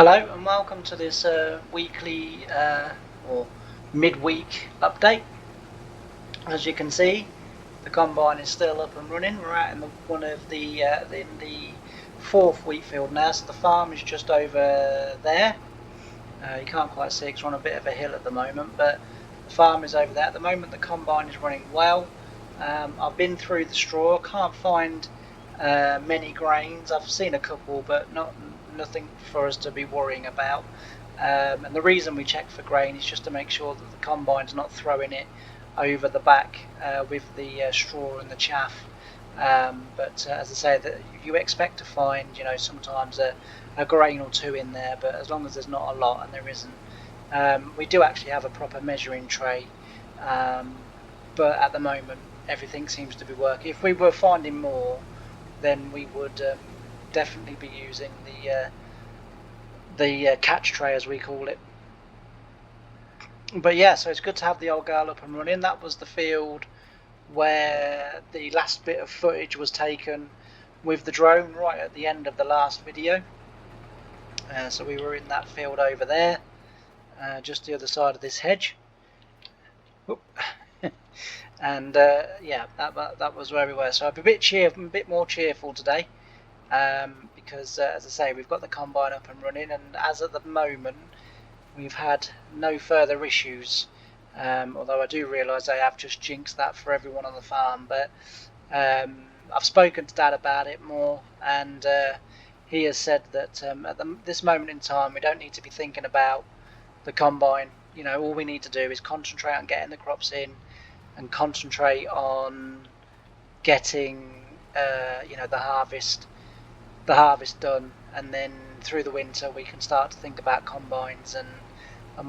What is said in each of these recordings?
Hello and welcome to this weekly or midweek update. As you can see, the combine is still up and running. We're out in one of in the fourth wheat field now, so the farm is just over there. You can't quite see because we're on a bit of a hill at the moment, but the farm is over there. At the moment, the combine is running well. I've been through the straw, can't find many grains. I've seen a couple, but nothing for us to be worrying about. And the reason we check for grain is just to make sure that the combine's not throwing it over the back with the straw and the chaff. But as I say, that you expect to find, sometimes a grain or two in there, but as long as there's not a lot, and there isn't, we do actually have a proper measuring tray. But at the moment, everything seems to be working. If we were finding more, then we would definitely be using the catch tray, as we call it. But yeah, so it's good to have the old girl up and running. That was the field where the last bit of footage was taken with the drone right at the end of the last video. So we were in that field over there, just the other side of this hedge. And yeah, that was where we were. So I'm a bit more cheerful today, because as I say, we've got the combine up and running, and as at the moment, we've had no further issues. Although I do realise I have just jinxed that for everyone on the farm, but I've spoken to Dad about it more, and he has said that at this moment in time, we don't need to be thinking about the combine. All we need to do is concentrate on getting the crops in, and concentrate on getting the harvest done, and then through the winter we can start to think about combines and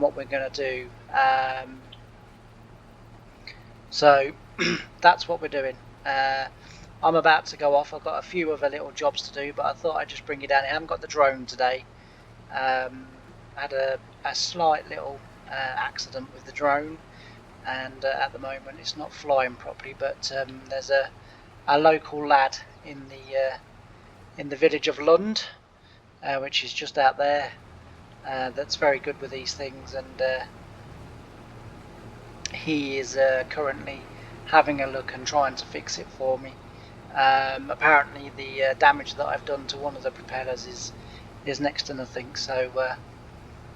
what we're going to do. So that's what we're doing. I'm about to go off. I've got a few other little jobs to do, but I thought I'd just bring you down. I haven't got the drone today. Had a slight little accident with the drone, and at the moment it's not flying properly, but there's a local lad in the village of Lund, which is just out there, that's very good with these things, and he is currently having a look and trying to fix it for me. Apparently the damage that I've done to one of the propellers is next to nothing, so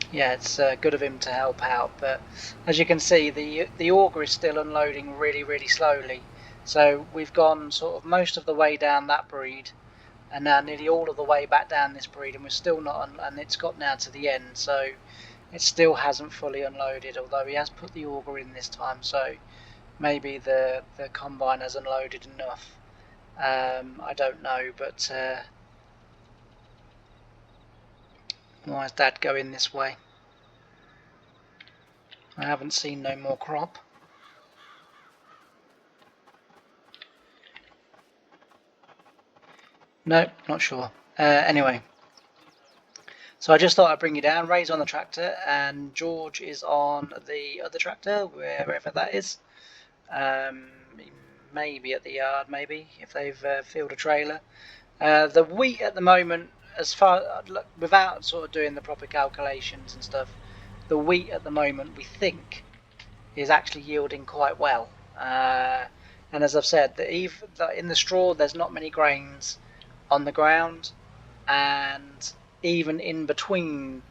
yeah, it's good of him to help out. But as you can see, the auger is still unloading really slowly, so we've gone sort of most of the way down that breed, and now nearly all of the way back down this breed, and we're still not, and it's got now to the end, so it still hasn't fully unloaded, although he has put the auger in this time, so maybe the combine has unloaded enough. I don't know, but why is Dad going this way? I haven't seen no more crop. No, not sure. Anyway, so I just thought I'd bring you down. Ray's on the tractor, and George is on the other tractor, wherever that is. Maybe at the yard, maybe, if they've filled a trailer. The wheat at the moment, as far without sort of doing the proper calculations and stuff, the wheat at the moment we think is actually yielding quite well. And as I've said, in the straw there's not many grains on the ground, and even in between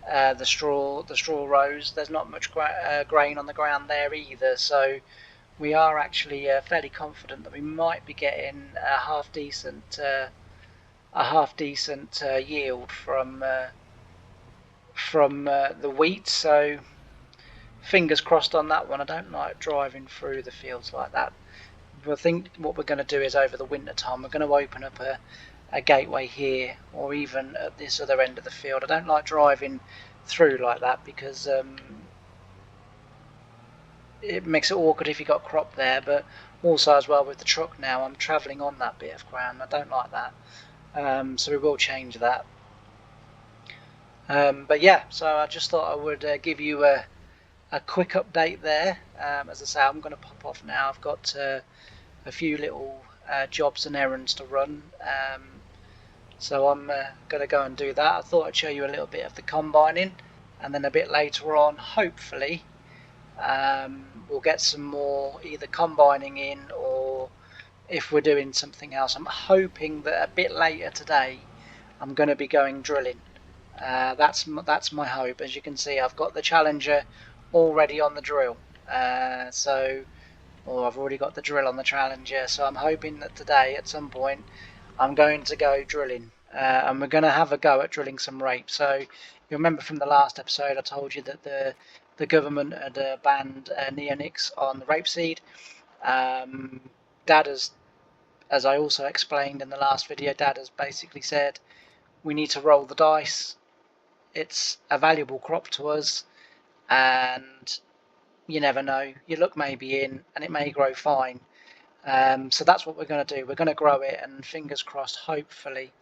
the straw rows, there's not much grain on the ground there either. So we are actually fairly confident that we might be getting a half decent yield from the wheat. So fingers crossed on that one. I don't like driving through the fields like that. I think what we're going to do is over the winter time we're going to open up a gateway here, or even at this other end of the field. I don't like driving through like that because it makes it awkward if you got crop there, but also as well with the truck now I'm travelling on that bit of ground. I don't like that, so we will change that. But yeah, so I just thought I would give you a quick update there. As I say, I'm going to pop off now. I've got a few little jobs and errands to run. So I'm going to go and do that. I thought I'd show you a little bit of the combining, and then a bit later on, hopefully, we'll get some more either combining in, or if we're doing something else, I'm hoping that a bit later today I'm going to be going drilling. That's my hope. As you can see, I've got the Challenger already on the drill, or I've already got the drill on the Challenger, so I'm hoping that today at some point I'm going to go drilling, and we're going to have a go at drilling some rape. So you remember from the last episode I told you that the government had banned neonics on the rapeseed. Dad has, as I also explained in the last video, Dad has basically said we need to roll the dice. It's a valuable crop to us, and you never know. Your luck may be in, and it may grow fine. So that's what we're going to do. We're going to grow it, and fingers crossed, hopefully,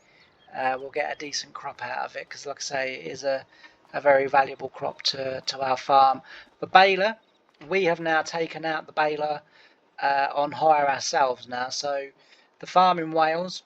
we'll get a decent crop out of it. Because, like I say, it is a very valuable crop to our farm. The baler, we have now taken out the baler on hire ourselves now. So the farm in Wales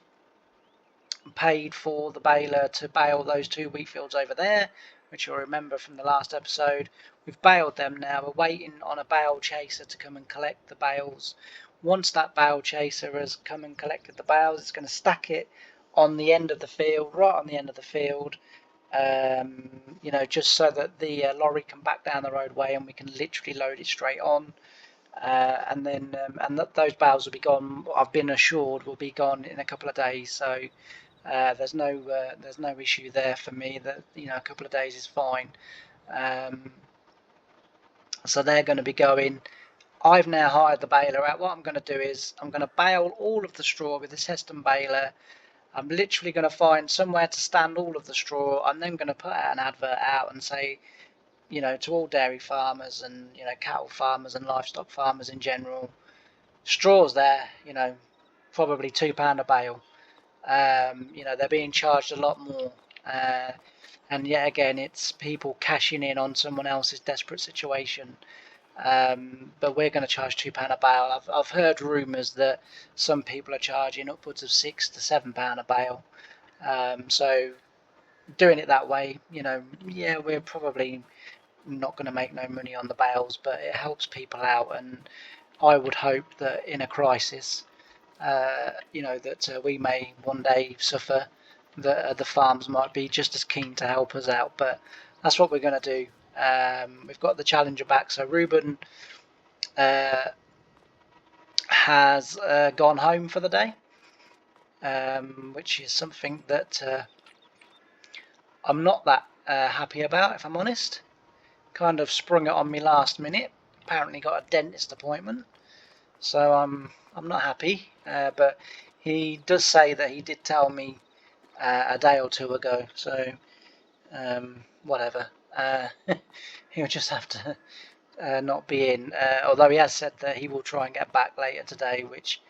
paid for the baler to bale those 2 wheat fields over there, which you'll remember from the last episode. We've baled them now. We're waiting on a bale chaser to come and collect the bales. Once that bale chaser has come and collected the bales, it's going to stack it on the end of the field, right on the end of the field, just so that the lorry can back down the roadway and we can literally load it straight on. And those bales will be gone. I've been assured will be gone in a couple of days. So there's no issue there for me. That a couple of days is fine. So they're going to be going. I've now hired the baler out. What I'm going to do is I'm going to bale all of the straw with this Heston baler. I'm literally going to find somewhere to stand all of the straw. I'm then going to put out an advert out and say, to all dairy farmers and cattle farmers and livestock farmers in general, straw's there. Probably £2 a bale. They're being charged a lot more, and yet again, it's people cashing in on someone else's desperate situation. But we're going to charge £2 a bale. I've heard rumours that some people are charging upwards of £6 to £7 a bale. So doing it that way, we're probably not going to make no money on the bales, but it helps people out, and I would hope that in a crisis, that we may one day suffer, that the farms might be just as keen to help us out. But that's what we're going to do. We've got the Challenger back, so Ruben has gone home for the day, which is something that I'm not that happy about, if I'm honest. Kind of sprung it on me last minute. Apparently got a dentist appointment, so I'm not happy. But he does say that he did tell me a day or two ago. So whatever. He'll just have to not be in. Although he has said that he will try and get back later today, which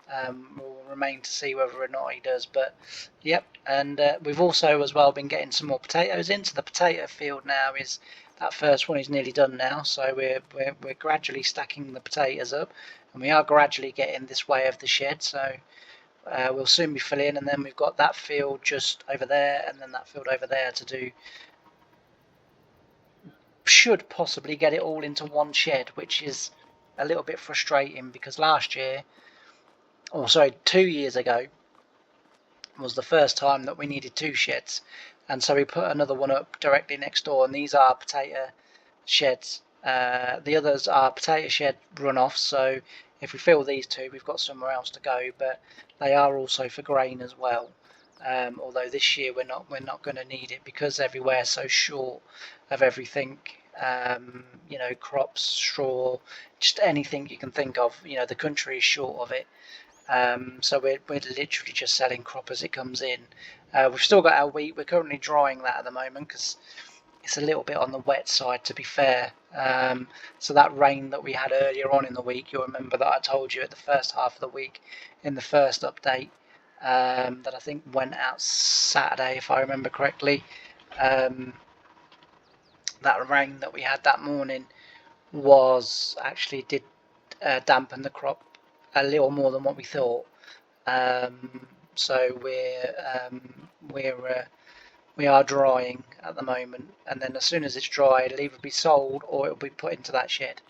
will remain to see whether or not he does. But yep, and we've also as well been getting some more potatoes into the potato field now. That first one is nearly done now, so we're gradually stacking the potatoes up, and we are gradually getting this way of the shed. So we'll soon be filling, and then we've got that field just over there, and then that field over there to do. Should possibly get it all into one shed, which is a little bit frustrating because last year, 2 years ago, was the first time that we needed 2 sheds, and so we put another one up directly next door, and these are potato sheds. The others are potato shed runoffs, so if we fill these 2, we've got somewhere else to go, but they are also for grain as well. Although this year we're not going to need it because everywhere's so short of everything. Crops, straw, just anything you can think of. The country is short of it. So we're literally just selling crop as it comes in. We've still got our wheat. We're currently drying that at the moment because it's a little bit on the wet side, to be fair. So that rain that we had earlier on in the week, you'll remember that I told you at the first half of the week in the first update, that I think went out Saturday, if I remember correctly. That rain that we had that morning did dampen the crop a little more than what we thought. So we are drying at the moment, and then as soon as it's dry, it'll either be sold or it'll be put into that shed.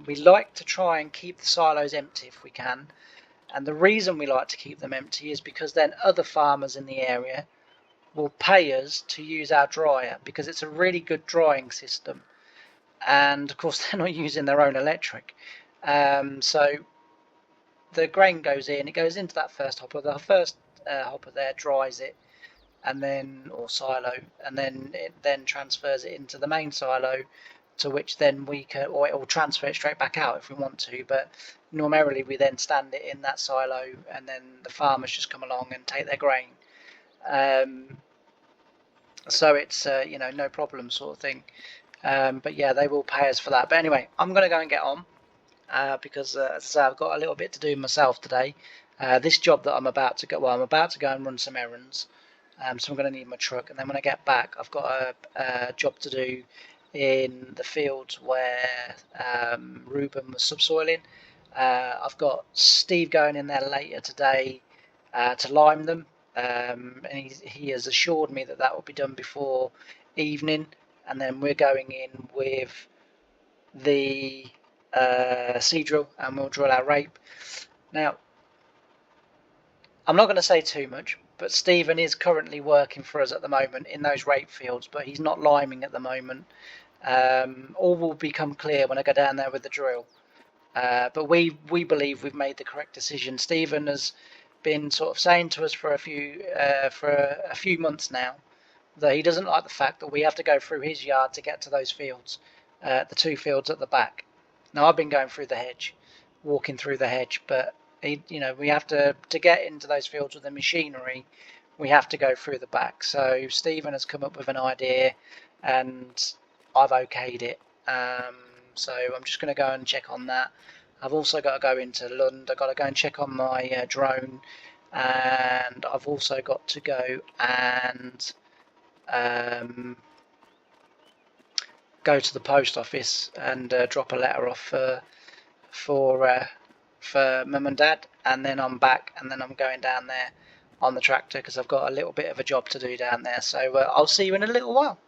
We like to try and keep the silos empty if we can, and the reason we like to keep them empty is because then other farmers in the area will pay us to use our dryer, because it's a really good drying system, and of course they're not using their own electric. So the grain goes in, it goes into that first hopper. The first hopper there dries it, and then, or silo, and then it then transfers it into the main silo, to which then we can, or it will transfer it straight back out if we want to, but normally we then stand it in that silo, and then the farmers just come along and take their grain. So it's no problem sort of thing. But yeah, they will pay us for that. But anyway, I'm going to go and get on, because as I say, I've got a little bit to do myself today. This job that I'm about to go, I'm about to go and run some errands, so I'm going to need my truck, and then when I get back, I've got a job to do in the fields where Ruben was subsoiling. I've got Steve going in there later today to lime them, and he has assured me that will be done before evening, and then we're going in with the sea drill, and we'll drill our rape. Now, I'm not going to say too much, but Stephen is currently working for us at the moment in those rape fields, but he's not liming at the moment. All will become clear when I go down there with the drill. But we believe we've made the correct decision. Stephen has been sort of saying to us for a few months now that he doesn't like the fact that we have to go through his yard to get to those fields, the two fields at the back. Now, I've been going through the hedge, walking through the hedge, but we have to get into those fields with the machinery. We have to go through the back. So Stephen has come up with an idea, and I've okayed it. So I'm just going to go and check on that. I've also got to go into Lund. I've got to go and check on my drone, and I've also got to go and go to the post office and drop a letter off for Mum and Dad, and then I'm back, and then I'm going down there on the tractor because I've got a little bit of a job to do down there. So I'll see you in a little while.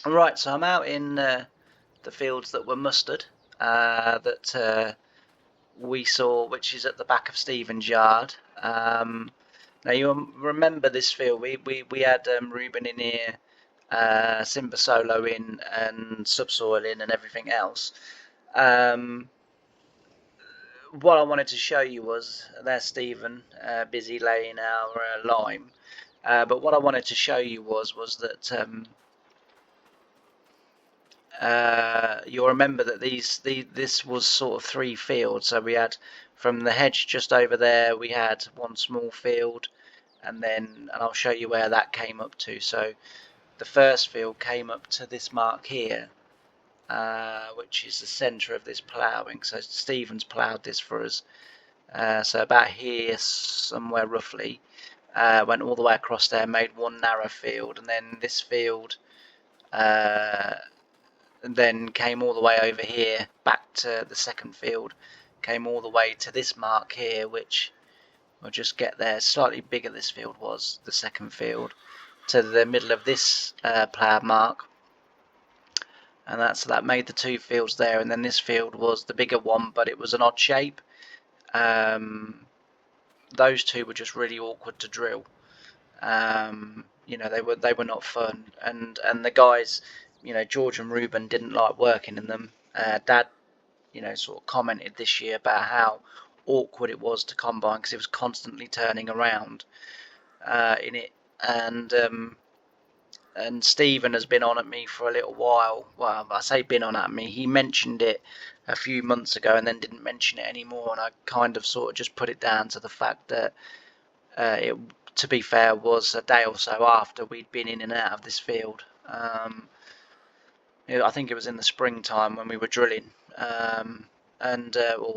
Right, so I'm out in the fields that were mustered, that we saw, which is at the back of Stephen's yard. Now you remember this field? We had Ruben in here Simba Solo in and subsoil in and everything else. Um, what I wanted to show you was, there's Stephen busy laying our lime. But what I wanted to show you was that you'll remember that this was sort of 3 fields. So we had from the hedge just over there, we had one small field, and I'll show you where that came up to. So the first field came up to this mark here, which is the centre of this ploughing. So Stephen's ploughed this for us. So about here somewhere roughly, went all the way across there, made one narrow field, and then this field then came all the way over here back to the second field, came all the way to this mark here, which we'll just get there. Slightly bigger this field was, the second field, to the middle of this ploughed mark, and that made the 2 fields there. And then this field was the bigger one, but it was an odd shape. Those 2 were just really awkward to drill. You know, they were not fun, and the guys, you know, George and Ruben didn't like working in them. Dad, you know, sort of commented this year about how awkward it was to combine because it was constantly turning around in it, and Stephen has been on at me for a little while. Well, I say been on at me. He mentioned it a few months ago and then didn't mention it anymore, and I kind of sort of just put it down to the fact that it, to be fair, was a day or so after we'd been in and out of this field. I think it was in the springtime when we were drilling, or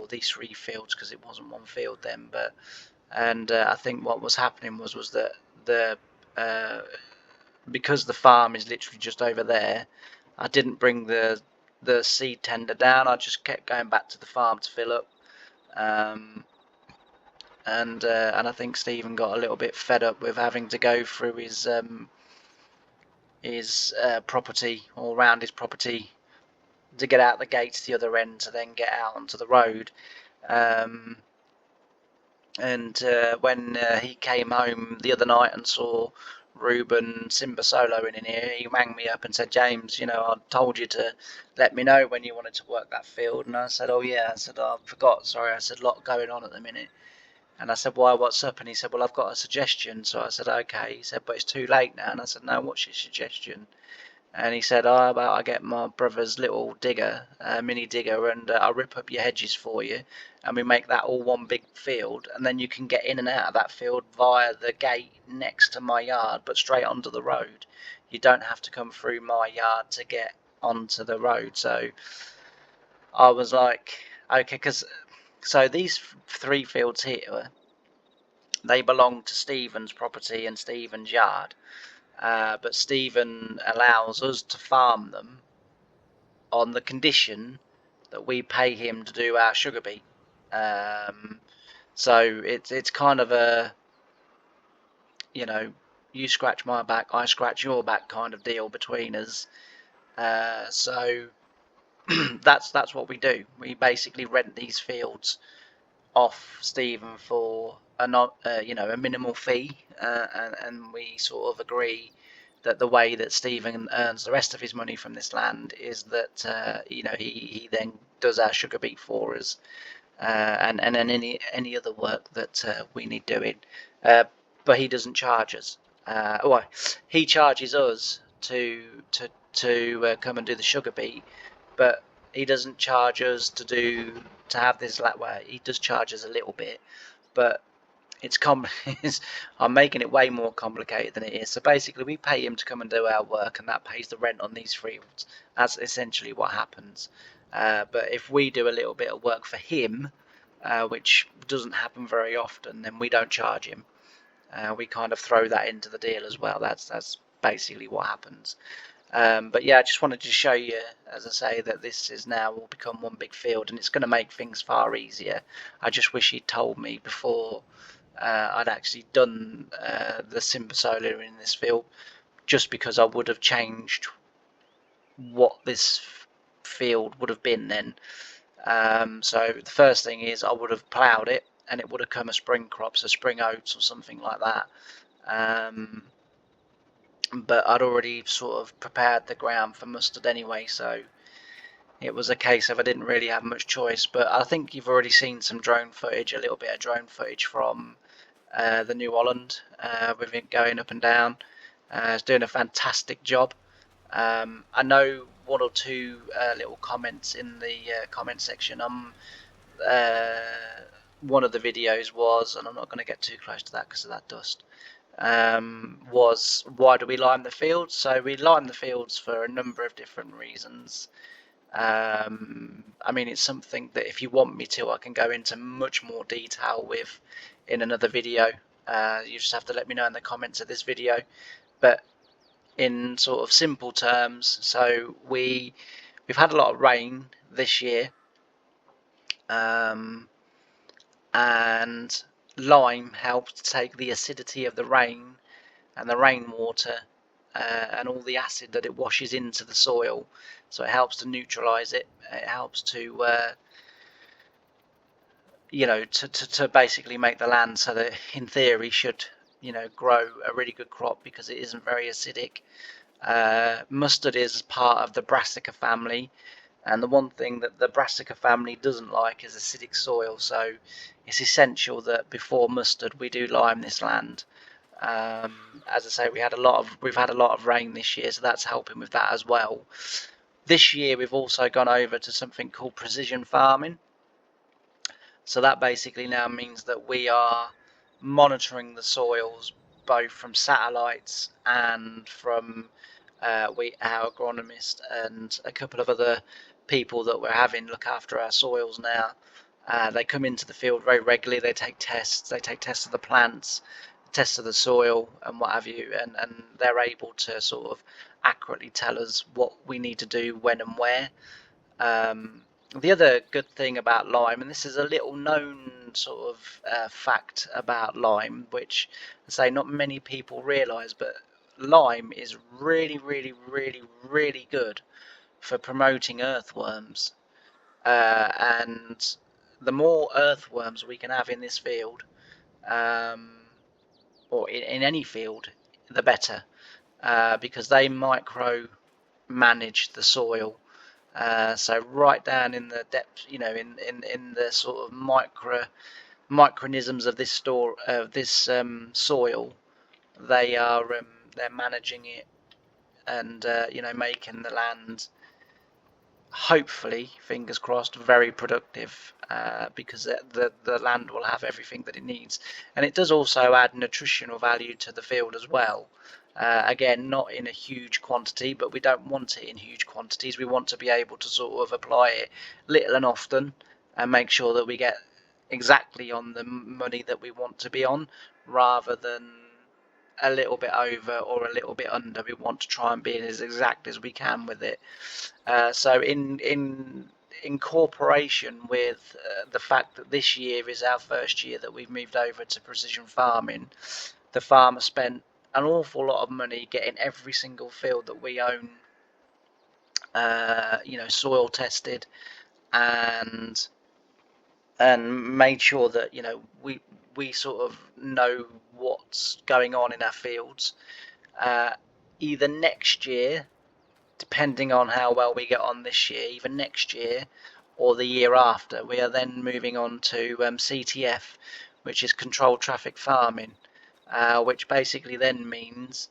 these 3 fields, because it wasn't one field then. But I think what was happening was that the because the farm is literally just over there, I didn't bring the seed tender down. I just kept going back to the farm to fill up. And I think Stephen got a little bit fed up with having to go through his property, all around his property, to get out the gates the other end to then get out onto the road. When he came home the other night and saw Ruben Simba Solo in here, he rang me up and said, "James, you know, I told you to let me know when you wanted to work that field." And I said, "Oh yeah," I said, "I forgot, sorry." I said, "A lot going on at the minute." And I said, "Why, what's up?" And he said, "Well, I've got a suggestion." So I said, "Okay." He said, "But it's too late now." And I said, "No, what's your suggestion?" And he said, "Oh, about I get my brother's little digger, mini digger, and I rip up your hedges for you, and we make that all one big field, and then you can get in and out of that field via the gate next to my yard, but straight onto the road. You don't have to come through my yard to get onto the road." So I was like, okay, so these 3 fields here, they belong to Stephen's property and Stephen's yard. But Stephen allows us to farm them on the condition that we pay him to do our sugar beet. So it's kind of a, you know, you scratch my back, I scratch your back kind of deal between us. So that's what we do. We basically rent these fields off Stephen for a a minimal fee, and we sort of agree that the way that Stephen earns the rest of his money from this land is that he then does our sugar beet for us, and then any other work that we need doing, but he doesn't charge us. Well, he charges us to come and do the sugar beet, but he doesn't charge us to have this. Well, he does charge us a little bit, but it's I'm making it way more complicated than it is. So basically, we pay him to come and do our work, and that pays the rent on these fields. That's essentially what happens. But if we do a little bit of work for him, which doesn't happen very often, then we don't charge him. We kind of throw that into the deal as well. That's basically what happens. But yeah, I just wanted to show you, as I say, that this is now will become one big field, and it's going to make things far easier. I just wish he'd told me before I'd actually done the Simba Solar in this field, just because I would have changed what this field would have been then. So the first thing is I would have ploughed it, and it would have come a spring crop, so spring oats or something like that. but I'd already sort of prepared the ground for mustard anyway, so it was a case of I didn't really have much choice. But I think you've already seen some drone footage, a little bit of drone footage from the New Holland with it going up and down. It's doing a fantastic job. I know one or two little comments in the comment section. One of the videos was, and I'm not going to get too close to that because of that dust, was why do we lime the fields? So we lime the fields for a number of different reasons. I mean, it's something that if you want me to, I can go into much more detail with in another video. You just have to let me know in the comments of this video. But in sort of simple terms, so we've had a lot of rain this year, and lime helps to take the acidity of the rain and the rainwater and all the acid that it washes into the soil, so it helps to neutralize it. It helps to to basically make the land so that in theory should grow a really good crop because it isn't very acidic. Mustard is part of the brassica family, and the one thing that the brassica family doesn't like is acidic soil, so it's essential that before mustard we do lime this land. As I say, we've had a lot of rain this year, so that's helping with that as well. This year we've also gone over to something called precision farming. So that basically now means that we are monitoring the soils both from satellites and from our agronomist and a couple of other people that we're having look after our soils now. They come into the field very regularly. They take tests of the plants, tests of the soil and what have you, and they're able to sort of accurately tell us what we need to do when and where. The other good thing about lime, and this is a little known sort of fact about lime, which I say not many people realise, but lime is really, really, really, really good for promoting earthworms. And the more earthworms we can have in this field, or in any field, the better, because they micro manage the soil. So right down in the depth, in the sort of micronisms of this soil, they're managing it and making the land, hopefully, fingers crossed, very productive, because the land will have everything that it needs, and it does also add nutritional value to the field as well. Again, not in a huge quantity, but we don't want it in huge quantities. We want to be able to sort of apply it little and often and make sure that we get exactly on the money that we want to be on, rather than a little bit over or a little bit under. We want to try and be as exact as we can with it. So in incorporation with the fact that this year is our first year that we've moved over to precision farming, the farmer spent an awful lot of money getting every single field that we own soil tested and made sure that we sort of know what's going on in our fields. Either next year, depending on how well we get on this year, either next year or the year after, we are then moving on to CTF, which is controlled traffic farming, which basically then means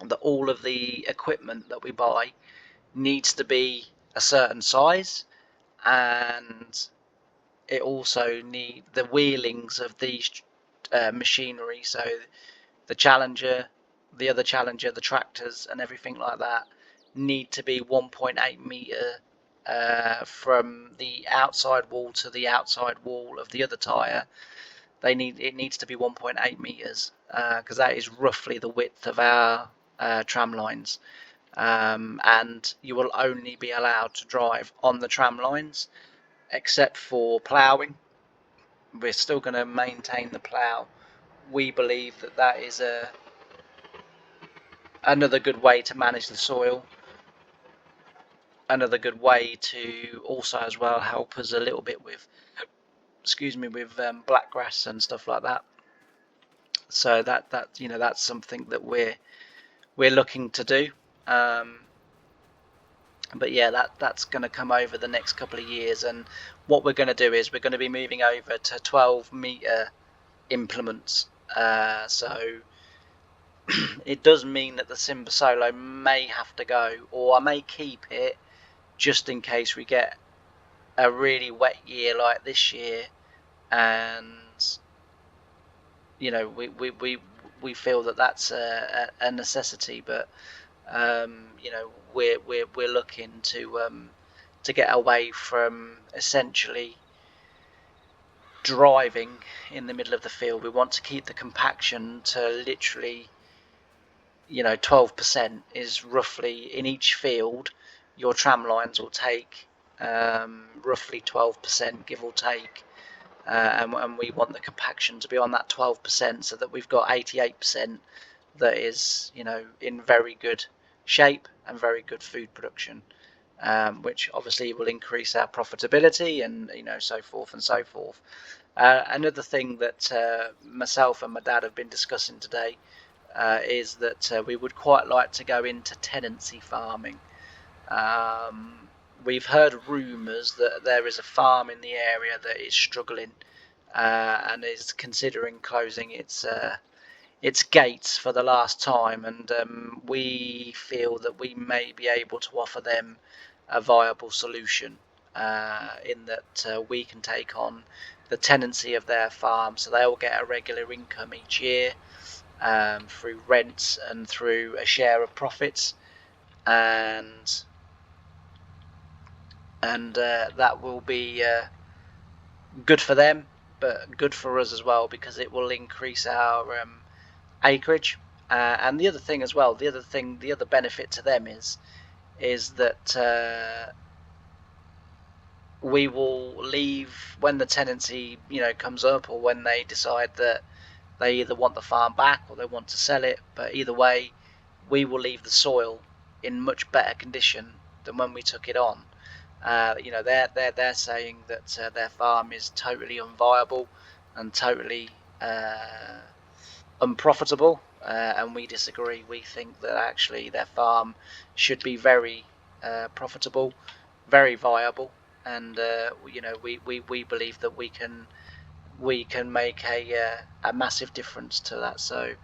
that all of the equipment that we buy needs to be a certain size, and it also need the wheelings of these machinery, so the Challenger, the other Challenger, the tractors and everything like that need to be 1.8 meter from the outside wall to the outside wall of the other tyre. It needs to be 1.8 meters, because that is roughly the width of our tram lines, and you will only be allowed to drive on the tram lines except for ploughing. We're still going to maintain the plough. We believe that that is another good way to manage the soil, another good way to also as well help us a little bit with black grass and stuff like that. So that's something that we're we're looking to do. But yeah, that's going to come over the next couple of years, and what we're going to do is we're going to be moving over to 12-meter implements. So it does mean that the Simba Solo may have to go, or I may keep it just in case we get a really wet year like this year, and you know we feel that that's a necessity. But you know, we're looking to get away from essentially driving in the middle of the field. We want to keep the compaction to literally, you know, 12% is roughly in each field. Your tram lines will take roughly 12%, give or take, and we want the compaction to be on that 12%, so that we've got 88% that is, you know, in very good shape and very good food production, which obviously will increase our profitability, and you know, so forth and so forth. Another thing that myself and my dad have been discussing today is that we would quite like to go into tenancy farming. We've heard rumours that there is a farm in the area that is struggling and is considering closing its gates for the last time, and we feel that we may be able to offer them a viable solution, in that we can take on the tenancy of their farm, so they will get a regular income each year through rents and through a share of profits, and that will be good for them, but good for us as well, because it will increase our acreage. And the other thing as well, the other benefit to them is that we will leave when the tenancy, you know, comes up, or when they decide that they either want the farm back or they want to sell it. But either way, we will leave the soil in much better condition than when we took it on. You know, they're saying that their farm is totally unviable and totally unprofitable, and we disagree. We think that actually their farm should be very profitable, very viable, and you know, we believe that we can make a massive difference to that. So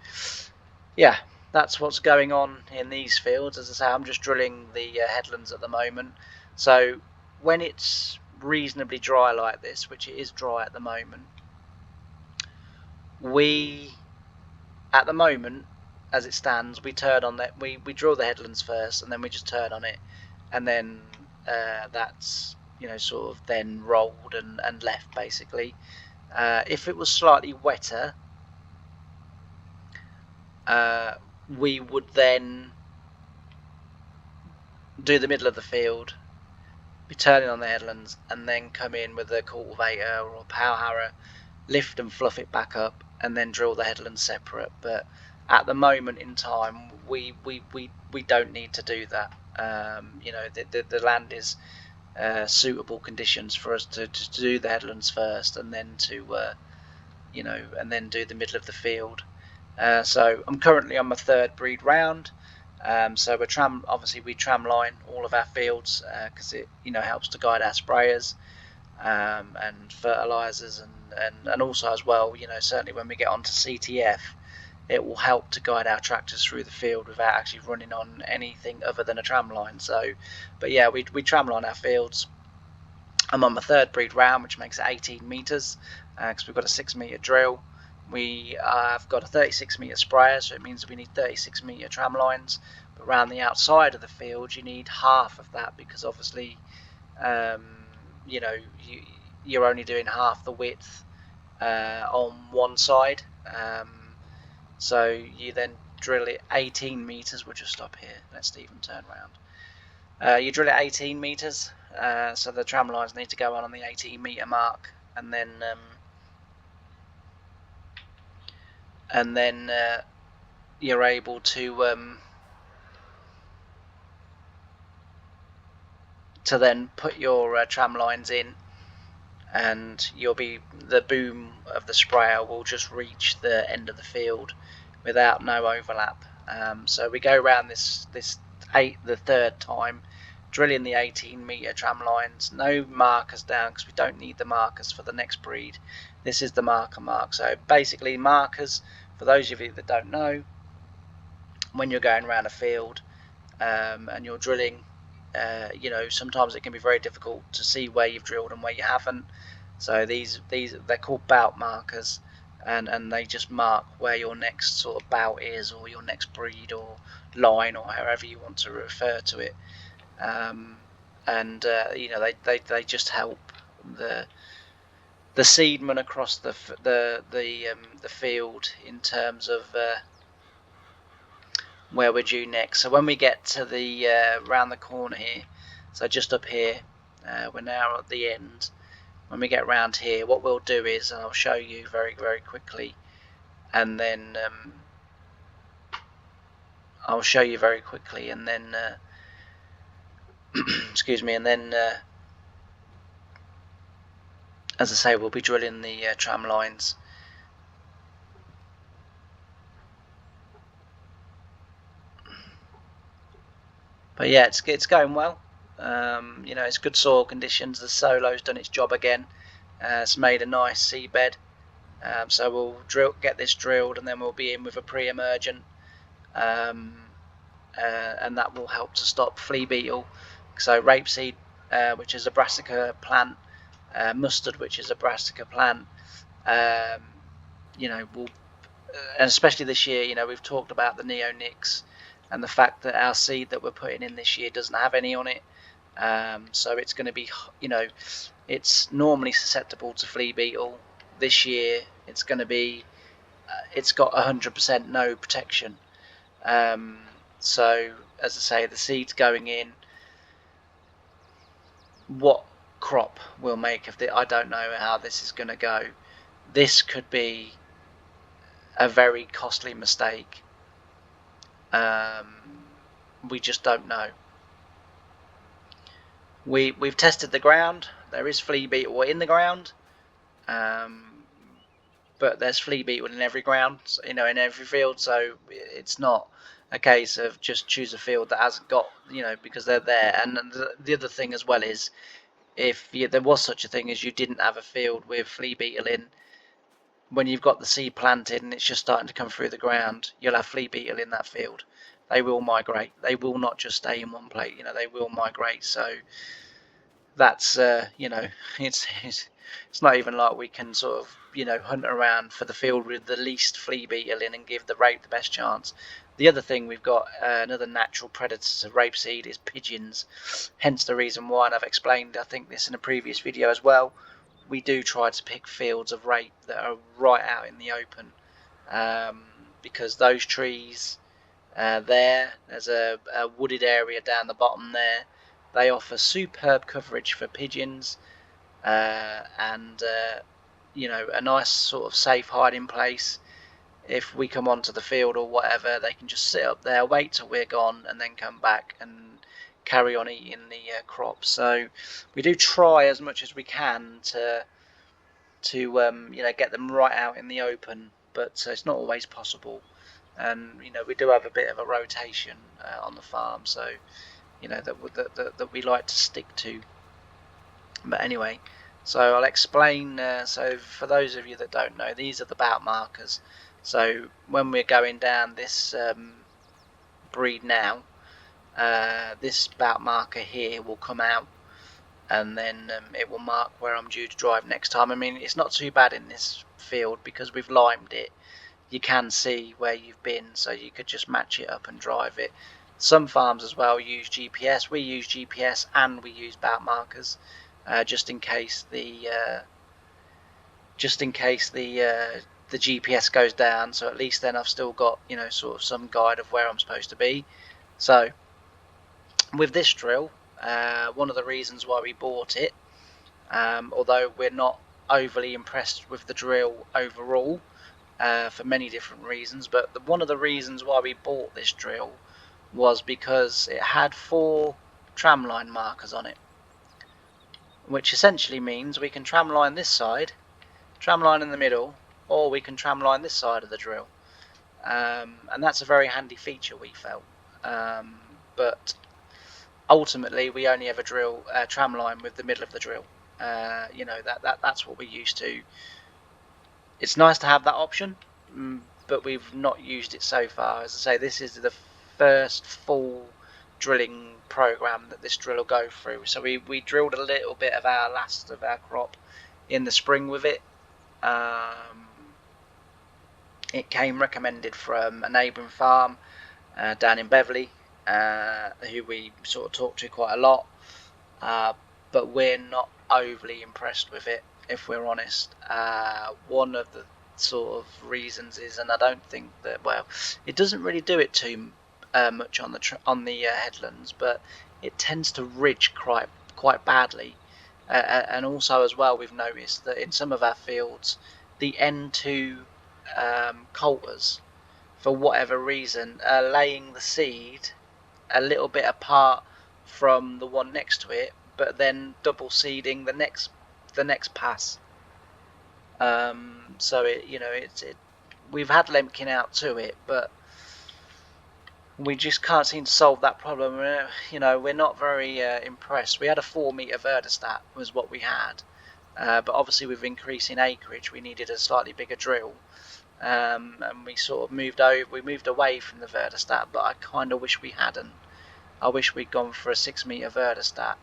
yeah, that's what's going on in these fields. As I say, I'm just drilling the headlands at the moment. So when it's reasonably dry like this, which it is dry at the moment, at the moment, as it stands, we turn on that. We drill the headlands first, and then we just turn on it, and then that's, you know, sort of then rolled and left basically. If it was slightly wetter, we would then do the middle of the field, be turning on the headlands, and then come in with a cultivator or a power harrow, lift and fluff it back up, and then drill the headlands separate. But at the moment in time, we don't need to do that. You know, the land is suitable conditions for us to do the headlands first, and then to you know, and then do the middle of the field. So I'm currently on my third breed round. So obviously we tram line all of our fields, because it, you know, helps to guide our sprayers and fertilizers, and also as well, you know, certainly when we get onto CTF, it will help to guide our tractors through the field without actually running on anything other than a tram line. So, but yeah, we tram line our fields. I'm on my third breed round, which makes it 18 meters, because we've got a 6-meter drill. We have got a 36-meter sprayer, so it means we need 36-meter tram lines. But around the outside of the field, you need half of that, because obviously, you know, you're only doing half the width on one side. So you then drill it 18 meters. We'll just stop here. Let Stephen turn around. You drill it 18 meters, so the tram lines need to go on the 18-meter mark, and then you're able to then put your tram lines in, and the boom of the sprayer will just reach the end of the field without no overlap. So we go around the third time, drilling the 18-metre tram lines. No markers down because we don't need the markers for the next breed. This is the marker mark. So basically markers, for those of you that don't know, when you're going around a field and you're drilling, sometimes it can be very difficult to see where you've drilled and where you haven't. So these they're called bout markers, and they just mark where your next sort of bout is, or your next breed or line, or however you want to refer to it. They just help the seedman across the field in terms of where we're due next. So when we get to the round the corner here, so just up here, we're now at the end. When we get round here, what we'll do is, and I'll show you very, very quickly, and then I'll show you very quickly, and then excuse me, and then as I say, we'll be drilling the tram lines. But yeah, it's going well. It's good soil conditions. The solo's done its job again. It's made a nice seabed. So we'll get this drilled, and then we'll be in with a pre-emergent, and that will help to stop flea beetle. So rapeseed, which is a brassica plant, mustard, which is a brassica plant, will, and especially this year, we've talked about the neonics and the fact that our seed that we're putting in this year doesn't have any on it. So it's going to be, it's normally susceptible to flea beetle. This year it's going to be, it's got 100% no protection. So as I say, the seed's going in. What crop we'll make of it, I don't know how this is going to go. This could be a very costly mistake. We just don't know. We've tested the ground. There is flea beetle in the ground, but there's flea beetle in every ground, in every field. So it's not a case of just choose a field that hasn't got, because they're there. And the other thing as well is, if there was such a thing as you didn't have a field with flea beetle in, when you've got the seed planted and it's just starting to come through the ground, you'll have flea beetle in that field. They will migrate. They will not just stay in one place. They will migrate. So that's it's not even like we can sort of hunt around for the field with the least flea beetle in and give the rape the best chance. The other thing we've got, another natural predator to rapeseed, is pigeons. Hence the reason why, and I've explained I think this in a previous video as well, we do try to pick fields of rape that are right out in the open, because those trees there's a wooded area down the bottom there. They offer superb coverage for pigeons, and a nice sort of safe hiding place. If we come onto the field or whatever, they can just sit up there, wait till we're gone, and then come back and carry on eating the crops. So we do try as much as we can to get them right out in the open, but it's not always possible. And we do have a bit of a rotation on the farm, so that we like to stick to. But anyway, so I'll explain. So for those of you that don't know, these are the bout markers. So when we're going down this breed now, this bout marker here will come out, and then it will mark where I'm due to drive next time. I mean, it's not too bad in this field because we've limed it. You can see where you've been, so you could just match it up and drive it. Some farms as well use GPS. We use GPS and we use bout markers, just in case the GPS goes down. So at least then I've still got sort of some guide of where I'm supposed to be. So with this drill, one of the reasons why we bought it, although we're not overly impressed with the drill overall, for many different reasons, but one of the reasons why we bought this drill was because it had 4 tramline markers on it, which essentially means we can tramline this side, tramline in the middle, or we can tramline this side of the drill. and that's a very handy feature, we felt. But ultimately, we only ever drill tram line with the middle of the drill. You know, that's what we're used to. It's nice to have that option, but we've not used it so far. As I say, this is the first full drilling program that this drill will go through. So we drilled a little bit of our last of our crop in the spring with it. It came recommended from a neighbouring farm down in Beverley, who we sort of talked to quite a lot, but we're not overly impressed with it, if we're honest. One of the sort of reasons is, and I don't think that, well, it doesn't really do it too much on the headlands, but it tends to ridge quite badly, and also as well, we've noticed that in some of our fields, the N2 coulters, for whatever reason, are laying the seed a little bit apart from the one next to it, but then double seeding the next pass. So it, you know, we've had lempkin out to it, but we just can't seem to solve that problem. You know, we're not very impressed. We had a 4-meter verdostat was what we had, but obviously with increasing acreage, we needed a slightly bigger drill. And we sort of moved away from the verdostat, but I kind of wish we hadn't. I wish we'd gone for a 6-meter verdostat.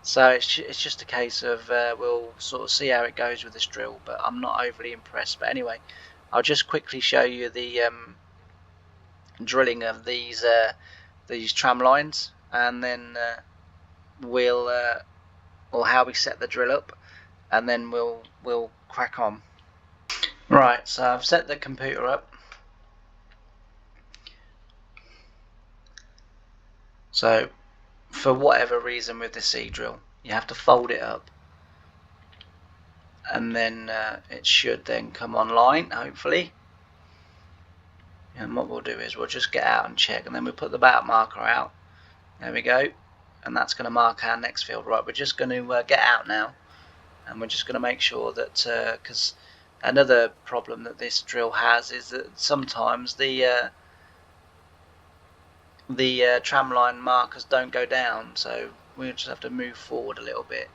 So it's just a case of we'll sort of see how it goes with this drill, but I'm not overly impressed. But anyway, I'll just quickly show you the drilling of these tram lines, and then or how we set the drill up, and then we'll crack on. Right, so I've set the computer up. So for whatever reason with the seed drill, you have to fold it up, and then it should then come online, hopefully. And what we'll do is we'll just get out and check, and then we'll put the back marker out. There we go, and that's going to mark our next field. Right, we're just going to get out now, and we're just going to make sure that, because another problem that this drill has is that sometimes the tramline markers don't go down, so we'll just have to move forward a little bit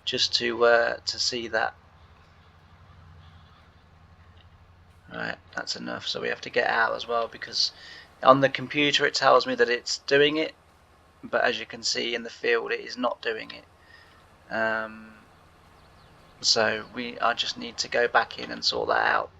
just to see that. Right, that's enough. So we have to get out as well, because on the computer it tells me that it's doing it, but as you can see in the field it is not doing it. So I just need to go back in and sort that out.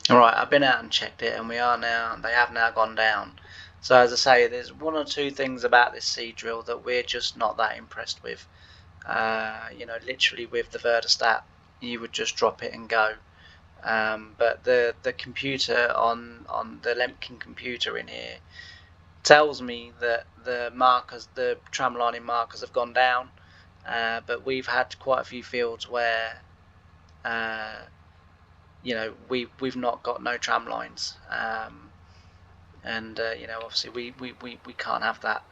Alright, I've been out and checked it, and they have now gone down. So as I say, there's one or two things about this seed drill that we're just not that impressed with. You know, literally with the verdostat, you would just drop it and go. But the computer on the Lemkin computer in here tells me that the tram lining markers have gone down, but we've had quite a few fields where you know, we've not got no tram lines, and you know, obviously we can't have that.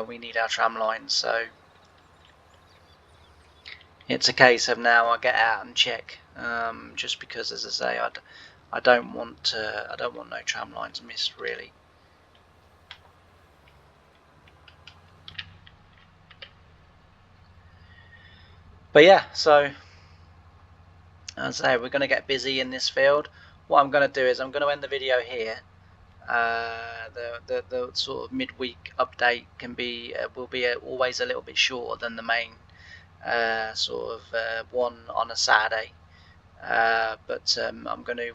We need our tram lines, so it's a case of now I get out and check, just because, as I say, I don't want no tram lines missed, really. But yeah, so as I say, we're going to get busy in this field. What I'm going to do is I'm going to end the video here. The sort of midweek update will be always a little bit shorter than the main sort of one on a Saturday. But I'm going to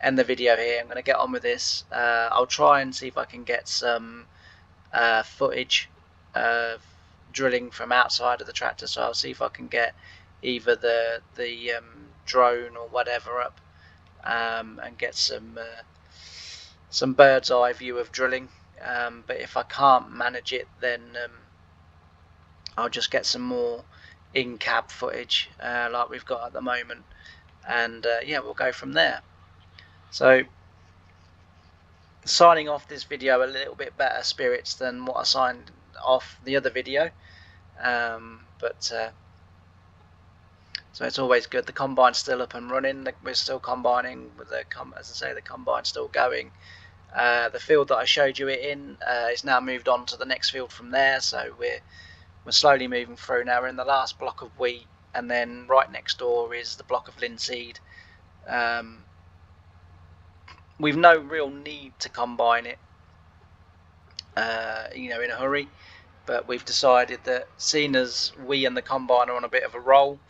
end the video here. I'm going to get on with this. I'll try and see if I can get some footage of drilling from outside of the tractor. So I'll see if I can get either the drone or whatever up, and get some bird's eye view of drilling. But if I can't manage it, then I'll just get some more in-cab footage like we've got at the moment, and yeah, we'll go from there. So signing off this video a little bit better spirits than what I signed off the other video, but So it's always good. The combine's still up and running. We're still combining with as I say, the combine's still going. The field that I showed you it in is now moved on to the next field from there. So we're slowly moving through now. We're in the last block of wheat, and then right next door is the block of linseed. We've no real need to combine it, in a hurry. But we've decided that, seeing as we and the combine are on a bit of a roll,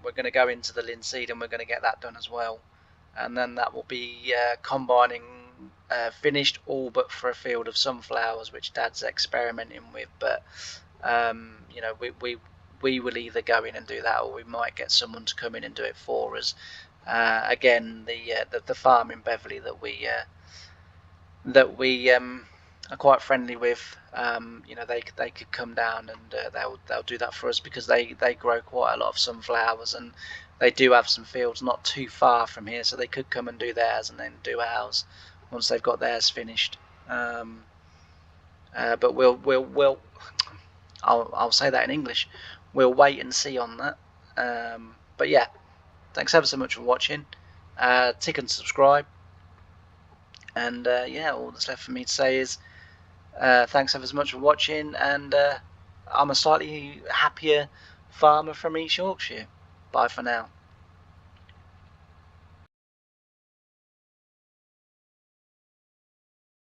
we're going to go into the linseed and we're going to get that done as well. And then that will be combining finished, all but for a field of sunflowers, which Dad's experimenting with. But we will either go in and do that, or we might get someone to come in and do it for us. Again, the farm in Beverley that we are quite friendly with. They could come down and they'll do that for us, because they grow quite a lot of sunflowers, and they do have some fields not too far from here, so they could come and do theirs and then do ours once they've got theirs finished. But I'll say that in English. We'll wait and see on that. But yeah, thanks ever so much for watching. Tick and subscribe. And all that's left for me to say is thanks ever so much for watching, and I'm a slightly happier farmer from East Yorkshire. Bye for now.